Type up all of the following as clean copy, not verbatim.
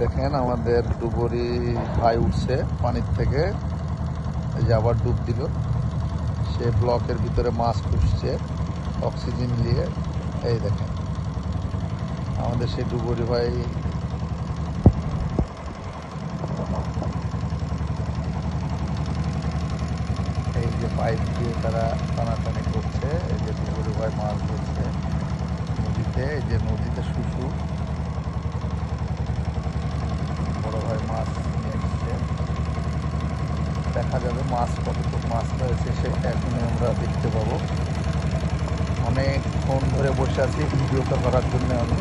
দেখেন আমাদের ডুবুরি ভাই উঠছে পানির থেকে, এই যে আবার ডুব দিল। সে ব্লকের ভিতরে মাছ খুঁজছে অক্সিজেন নিয়ে। এই দেখেন আমাদের সেই ডুবুরি ভাই এই যে পাইপ দিয়ে তারা টানাটানি করছে। এই যে ডুবুরি ভাই মাছ ধরছে নদীতে। এই যে নদীতে শুশু বড় ভাই মাছ নিয়ে এসছে। দেখা যাবে মাছ কতটুকু মাছ রয়েছে সেটা এখনই আমরা দেখতে পাবো। অনেকক্ষণ ধরে বসে আছি ভিডিওটা করার জন্য আমি।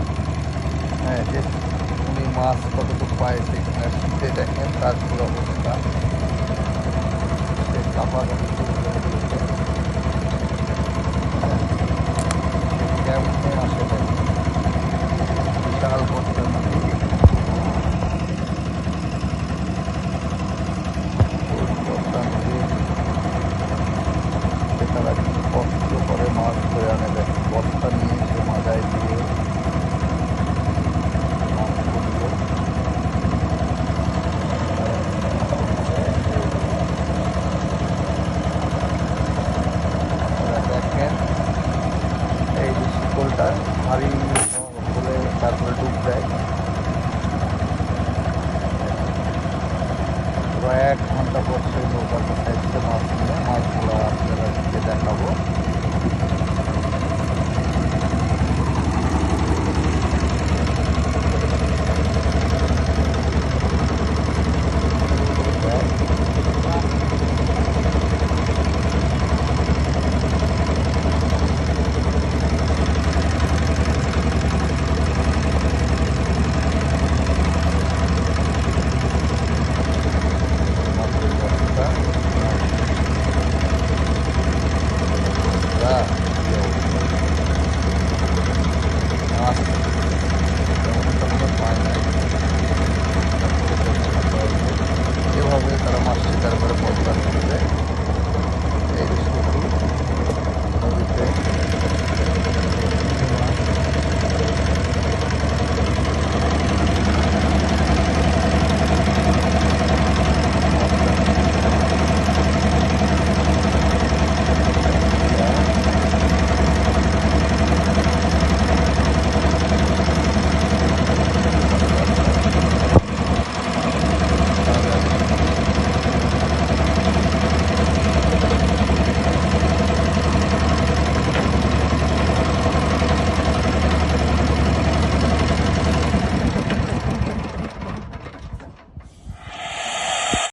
হ্যাঁ, যে উনি মাছ কতটুকু পায় সেখানে শীতে দেখেন তার পুরো অবস্থা। সে চাপা কেমনে আসলে বিশাল করতে নদী। তারা কিন্তু কষ্ট করে মাছ ধরে আনে। দেখেন বস্তা নিয়ে এসে মাজায় দিয়ে মাছ ধরছে। দেখেন এই যে শিকলটা ভারী হলে তারপরে ডুব দেয়। প্রায় 1 ঘন্টা পর সেই নৌকার মাথায় মাছ নিয়ে মাছগুলা